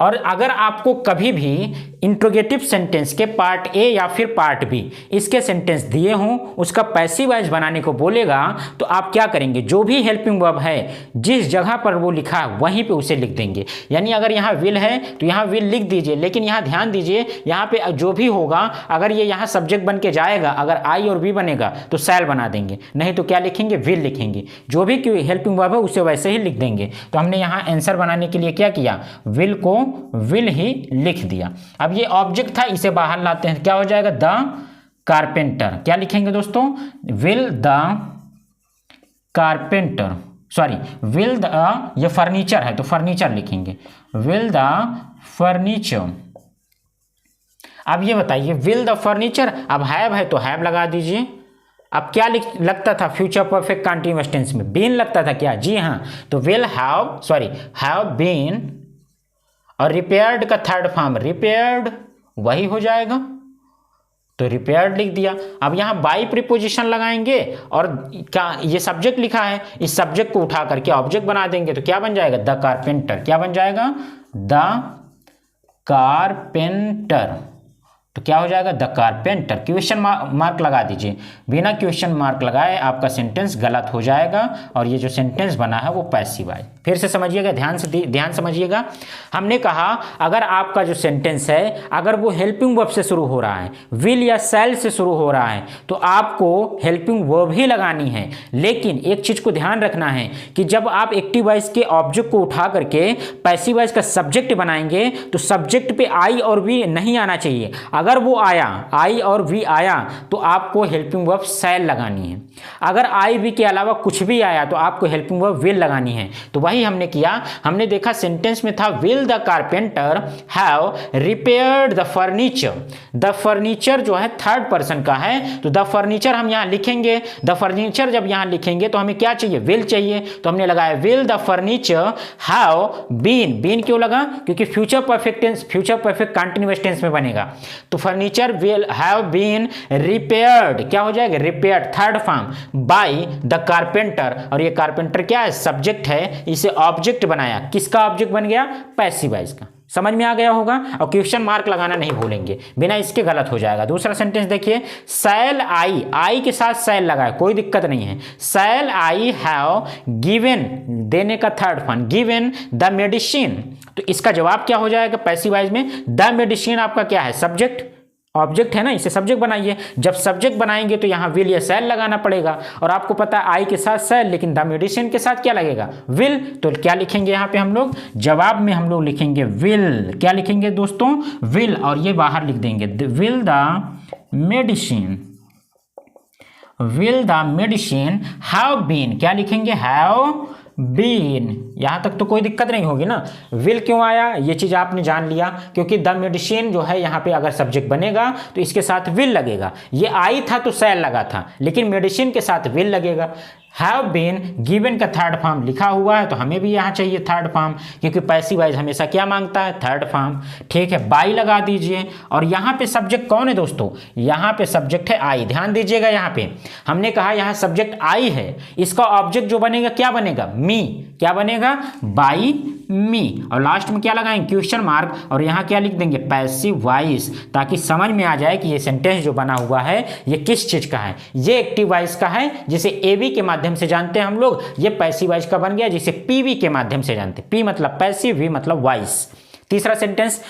और अगर आपको कभी भी इंट्रोगेटिव सेंटेंस के पार्ट ए या फिर पार्ट बी इसके सेंटेंस दिए हों, उसका पैसिव वॉइस बनाने को बोलेगा, तो आप क्या करेंगे, जो भी हेल्पिंग वर्ब है जिस जगह पर वो लिखा है वहीं पे उसे लिख देंगे। यानी अगर यहाँ विल है तो यहाँ विल लिख दीजिए, लेकिन यहाँ ध्यान दीजिए, यहाँ पे जो भी होगा, अगर ये यहाँ सब्जेक्ट बन के जाएगा, अगर आई और वी बनेगा तो शैल बना देंगे, नहीं तो क्या लिखेंगे, विल लिखेंगे। जो भी हेल्पिंग वर्ब है उसे वैसे ही लिख देंगे। तो हमने यहाँ आंसर बनाने के लिए क्या किया, विल को विल ही लिख दिया। अब ये ऑब्जेक्ट था, इसे बाहर लाते हैं, क्या हो जाएगा, द कारपेंटर। क्या लिखेंगे दोस्तों, will the carpenter, sorry will the, ये फर्नीचर है तो फर्नीचर लिखेंगे, विल द फर्नीचर। अब ये बताइए विल द फर्नीचर, अब हैव है तो हैव लगा दीजिए। अब क्या लगता था फ्यूचर परफेक्ट कंटीन्यूअस टेंस में, बीन लगता था क्या, जी हाँ, तो will have, sorry have been, और रिपेयर्ड का थर्ड फॉर्म रिपेयर्ड, वही हो जाएगा, तो रिपेयर्ड लिख दिया। अब यहाँ बाई प्रीपोजिशन लगाएंगे और क्या, ये सब्जेक्ट लिखा है, इस सब्जेक्ट को उठा करके ऑब्जेक्ट बना देंगे, तो क्या बन जाएगा, द कारपेंटर। क्या बन जाएगा, द कारपेंटर। तो क्या हो जाएगा, द कारपेंटर। क्वेश्चन मार्क लगा दीजिए, बिना क्वेश्चन मार्क लगाए आपका सेंटेंस गलत हो जाएगा और ये जो सेंटेंस बना है वो पैसिव है। फिर से समझिएगा, ध्यान समझिएगा। हमने कहा अगर आपका जो सेंटेंस है अगर वो हेल्पिंग वर्ब से शुरू हो रहा है, विल या शैल से शुरू हो रहा है, तो आपको हेल्पिंग वर्ब ही लगानी है। लेकिन एक चीज को ध्यान रखना है कि जब आप एक्टिव वॉइस के ऑब्जेक्ट को उठा करके पैसिव वॉइस का सब्जेक्ट बनाएंगे तो सब्जेक्ट पे आई और वी नहीं आना चाहिए। अगर वो आया, आई और वी आया, तो आपको हेल्पिंग वर्ब शैल लगानी है। अगर आई वी के अलावा कुछ भी आया तो आपको हेल्पिंग वर्ब विल लगानी है। तो वही हमने किया, हमने देखा सेंटेंस में था will the carpenter have repaired the furniture. The furniture जो है थर्ड पर्सन का है, तो द फर्नीचर हम यहां लिखेंगे। द फर्नीचर जब यहां लिखेंगे तो हमें क्या चाहिए, विल चाहिए, तो हमने लगाया will the furniture have been. Been क्यों लगा, क्योंकि future perfect tense, future perfect continuous tense में बनेगा। तो furniture will have been repaired, क्या हो जाएगा, repaired third form by the carpenter. और ये कारपेंटर क्या है, सब्जेक्ट है, इसे ऑब्जेक्ट बनाया। किसका ऑब्जेक्ट बन गया, पैसिव वॉइस का। समझ में आ गया होगा। और क्वेश्चन मार्क लगाना नहीं भूलेंगे, बिना इसके गलत हो जाएगा। दूसरा सेंटेंस देखिए, शैल आई, आई के साथ शैल लगा है, कोई दिक्कत नहीं है। शैल आई हैव गिवन, देने का third form, given the medicine. तो इसका जवाब क्या हो जाएगा पैसिव वॉइस में, द मेडिसिन आपका क्या है, सब्जेक्ट, ऑब्जेक्ट है ना, इसे सब्जेक्ट बनाइए। जब सब्जेक्ट बनाएंगे तो यहाँ विल या शैल लगाना पड़ेगा। और आपको पता है आई के साथ शैल, लेकिन द मेडिसिन के साथ क्या लगेगा, विल। तो क्या लिखेंगे यहाँ पे हम लोग, जवाब में हम लोग लिखेंगे विल। क्या लिखेंगे दोस्तों, विल, और ये बाहर लिख देंगे will the medicine, will the medicine have been. क्या लिखेंगे, हैव बीन। यहां तक तो कोई दिक्कत नहीं होगी ना। विल क्यों आया, ये चीज आपने जान लिया, क्योंकि द मेडिसिन जो है यहाँ पे अगर सब्जेक्ट बनेगा तो इसके साथ विल लगेगा। ये आई था तो शैल लगा था, लेकिन मेडिसिन के साथ विल लगेगा। हैव बीन गिवन का थर्ड फॉर्म लिखा हुआ है, तो हमें भी यहाँ चाहिए थर्ड फॉर्म, क्योंकि पैसिव वॉइस हमेशा क्या मांगता है, थर्ड फॉर्म। ठीक है, बाई लगा दीजिए। और यहाँ पे सब्जेक्ट कौन है दोस्तों, यहाँ पे सब्जेक्ट है आई। ध्यान दीजिएगा, यहाँ पे हमने कहा यहाँ सब्जेक्ट आई है, इसका ऑब्जेक्ट जो बनेगा क्या बनेगा, मी। क्या बनेगा, बाई मी। और लास्ट में क्या लगाएंगे, क्वेश्चन मार्क, और यहाँ क्या लिख देंगे, पैसिव वॉइस, ताकि समझ में आ जाए कि ये सेंटेंस जो बना हुआ है ये किस चीज का है। ये एक्टिव वॉइस का है, जिसे एवी के माध्यम से जानते हैं हम लोग। ये पैसिव वॉइस का बन गया, जिसे पीवी के माध्यम से जानते हैं। पी मतलब पैसिव, वी मतलब वॉइस। तीसरा सेंटेंस,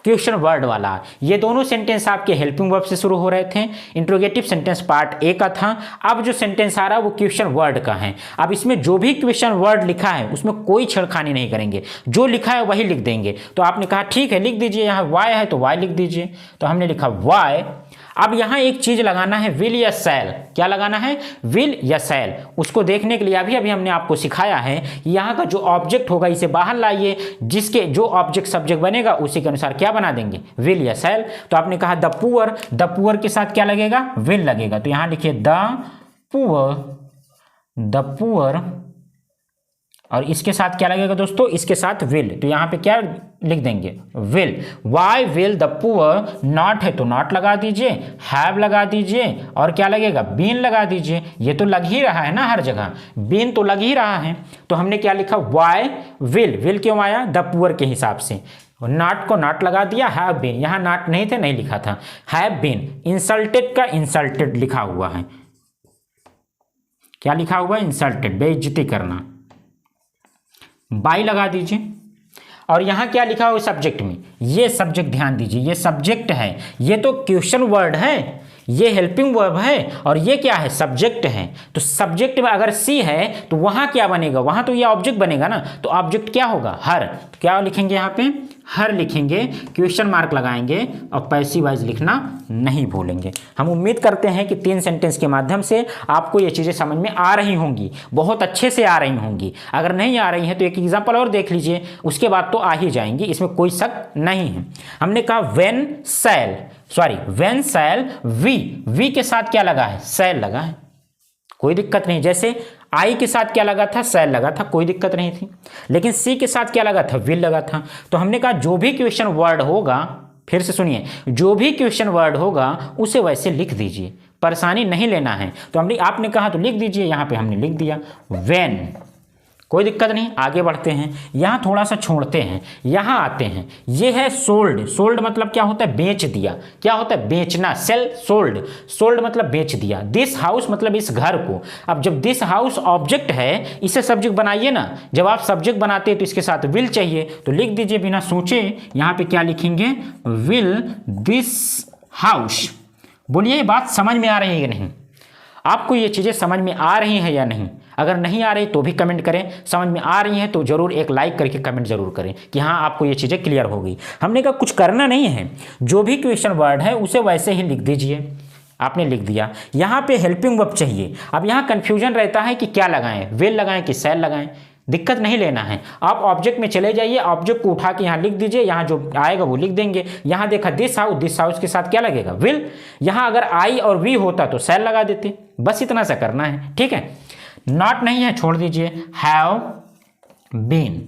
क्वेश्चन वर्ड वाला। ये दोनों सेंटेंस आपके हेल्पिंग वर्ब से शुरू हो रहे थे। इंट्रोगेटिव सेंटेंस पार्ट ए का था। अब जो सेंटेंस आ रहा है वो क्वेश्चन वर्ड का है। अब इसमें जो भी क्वेश्चन वर्ड लिखा है उसमें कोई छेड़खानी नहीं करेंगे, जो लिखा है वही लिख देंगे। तो आपने कहा ठीक है लिख दीजिए, यहाँ वाई है तो वाई लिख दीजिए, तो हमने लिखा वाई। अब यहाँ एक चीज लगाना है विल या सैल। क्या लगाना है? विल या सैल। उसको देखने के लिए अभी हमने आपको सिखाया है कि यहाँ का जो ऑब्जेक्ट होगा इसे बाहर लाइए, जिसके जो ऑब्जेक्ट सब्जेक्ट बनेगा उसी के अनुसार क्या बना देंगे? विल या सैल। तो आपने कहा द पुअर के साथ क्या लगेगा? विल लगेगा। तो यहाँ लिखिए द पुअर, और इसके साथ क्या लगेगा दोस्तों? इसके साथ विल। तो यहाँ पे क्या लिख देंगे? Will. Why will the poor, not है तो नॉट लगा दीजिए, हैव लगा दीजिए, और क्या लगेगा? बीन लगा दीजिए। ये तो लग ही रहा है ना, हर जगह बीन तो लग ही रहा है। तो हमने क्या लिखा? Y will. विल क्यों आया? द पुअर के हिसाब से। नॉट को नॉट लगा दिया, हैव बीन, यहाँ नॉट नहीं थे, नहीं लिखा था, हैव बीन। इंसल्टेड का इंसल्टेड लिखा हुआ है। क्या लिखा हुआ है? इंसल्टेड, बेइज्जती करना। बाई लगा दीजिए। और यहाँ क्या लिखा हुआ सब्जेक्ट में? ये सब्जेक्ट ध्यान दीजिए, ये सब्जेक्ट है, ये तो क्वेश्चन वर्ड है, ये हेल्पिंग वर्ब है, और ये क्या है? सब्जेक्ट है। तो सब्जेक्ट में अगर सी है तो वहाँ क्या बनेगा? वहाँ तो ये ऑब्जेक्ट बनेगा ना। तो ऑब्जेक्ट क्या होगा? हर। तो क्या लिखेंगे यहाँ पे? हर लिखेंगे, क्वेश्चन मार्क लगाएंगे, और पैसिव वाइज लिखना नहीं भूलेंगे। हम उम्मीद करते हैं कि 3 सेंटेंस के माध्यम से आपको ये चीज़ें समझ में आ रही होंगी, बहुत अच्छे से आ रही होंगी। अगर नहीं आ रही हैं तो एक एग्जाम्पल और देख लीजिए, उसके बाद तो आ ही जाएंगी, इसमें कोई शक नहीं है। हमने कहा व्हेन शैल वी के साथ क्या लगा है? शैल लगा है, कोई दिक्कत नहीं। जैसे आई के साथ क्या लगा था? शैल लगा था, कोई दिक्कत नहीं थी। लेकिन सी के साथ क्या लगा था? विल लगा था। तो हमने कहा जो भी क्वेश्चन वर्ड होगा, फिर से सुनिए, जो भी क्वेश्चन वर्ड होगा उसे वैसे लिख दीजिए, परेशानी नहीं लेना है। तो आपने कहा तो लिख दीजिए, यहाँ पे हमने लिख दिया व्हेन, कोई दिक्कत नहीं। आगे बढ़ते हैं, यहाँ थोड़ा सा छोड़ते हैं, यहाँ आते हैं। ये है सोल्ड। सोल्ड मतलब क्या होता है? बेच दिया। क्या होता है? बेचना। Cell, sold. सोल्ड मतलब बेच दिया। दिस हाउस मतलब इस घर को। अब जब दिस हाउस ऑब्जेक्ट है, इसे सब्जेक्ट बनाइए ना। जब आप सब्जेक्ट बनाते हैं तो इसके साथ विल चाहिए, तो लिख दीजिए बिना सोचे। यहाँ पे क्या लिखेंगे? Will this house. बोलिए ये बात समझ में आ रही है या नहीं? आपको ये चीज़ें समझ में आ रही हैं या नहीं? अगर नहीं आ रही तो भी कमेंट करें, समझ में आ रही हैं तो ज़रूर एक लाइक करके कमेंट ज़रूर करें कि हाँ आपको ये चीज़ें क्लियर हो गई। हमने कहा कुछ करना नहीं है, जो भी क्वेश्चन वर्ड है उसे वैसे ही लिख दीजिए। आपने लिख दिया। यहाँ पे हेल्पिंग वर्ब चाहिए। अब यहाँ कन्फ्यूजन रहता है कि क्या लगाएं, विल लगाएं कि शैल लगाएं। दिक्कत नहीं लेना है, आप ऑब्जेक्ट में चले जाइए, ऑब्जेक्ट को उठा के यहाँ लिख दीजिए, यहाँ जो आएगा वो लिख देंगे। यहाँ देखा दिस हाउस के साथ क्या लगेगा? विल। यहाँ अगर आई और वी होता तो शैल लगा देते। बस इतना सा करना है, ठीक है। नॉट नहीं है, छोड़ दीजिए। हैव बीन,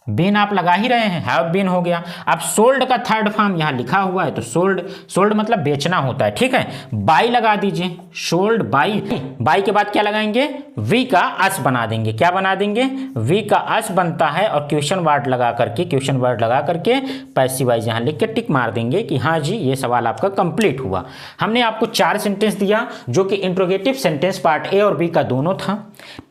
बीन आप लगा ही रहे हैं, हैव बीन हो गया। अब सोल्ड का थर्ड फॉर्म यहाँ लिखा हुआ है, तो सोल्ड मतलब बेचना होता है, ठीक है। बाई लगा दीजिए, सोल्ड बाई। बाई के बाद क्या लगाएंगे? वी का अस बना देंगे। क्या बना देंगे? वी का अस बनता है, और क्वेश्चन वर्ड लगा करके पैसिव वाइज यहाँ लिख के टिक मार देंगे कि हाँ जी ये सवाल आपका कंप्लीट हुआ। हमने आपको 4 सेंटेंस दिया, जो कि इंट्रोगेटिव सेंटेंस पार्ट ए और बी का दोनों था।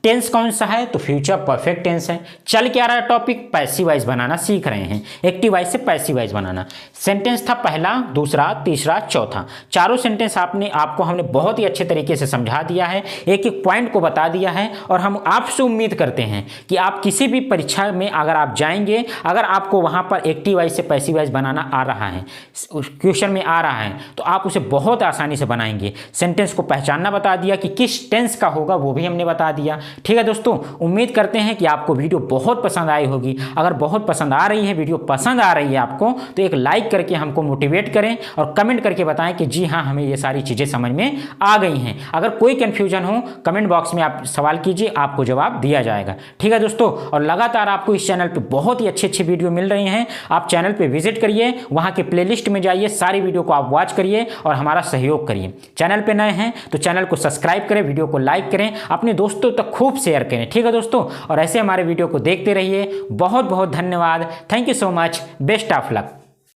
टेंस कौन सा है? तो फ्यूचर परफेक्ट टेंस है। चल क्या रहा है टॉपिक? पैसिव वाइज बनाना सीख रहे हैं, एक्टिव वाइज से पैसिव वाइज बनाना। सेंटेंस था पहला, दूसरा, तीसरा, चौथा। चारों सेंटेंस आपको हमने बहुत ही अच्छे तरीके से समझा दिया है, एक एक पॉइंट को बता दिया है। और हम आपसे उम्मीद करते हैं कि आप किसी भी परीक्षा में अगर आप जाएंगे, अगर आपको वहां पर एक्टिव वाइज से पैसिव वाइज बनाना आ रहा है, क्वेश्चन में आ रहा है, तो आप उसे बहुत आसानी से बनाएंगे। सेंटेंस को पहचानना बता दिया कि किस टेंस का होगा, वो भी हमने बता दिया। ठीक है दोस्तों, उम्मीद करते हैं कि आपको वीडियो बहुत पसंद आई होगी। अगर बहुत पसंद आ रही है, वीडियो पसंद आ रही है आपको, तो एक लाइक करके हमको मोटिवेट करें और कमेंट करके बताएं कि जी हाँ हमें ये सारी चीज़ें समझ में आ गई हैं। अगर कोई कन्फ्यूजन हो कमेंट बॉक्स में आप सवाल कीजिए, आपको जवाब दिया जाएगा। ठीक है दोस्तों, और लगातार आपको इस चैनल पे बहुत ही अच्छी वीडियो मिल रही हैं। आप चैनल पे विजिट करिए, वहाँ के प्लेलिस्ट में जाइए, सारी वीडियो को आप वॉच करिए और हमारा सहयोग करिए। चैनल पे नए हैं तो चैनल को सब्सक्राइब करें, वीडियो को लाइक करें, अपने दोस्तों तक खूब शेयर करें। ठीक है दोस्तों, और ऐसे हमारे वीडियो को देखते रहिए। बहुत बहुत धन्यवाद। Thank you so much. Best of luck.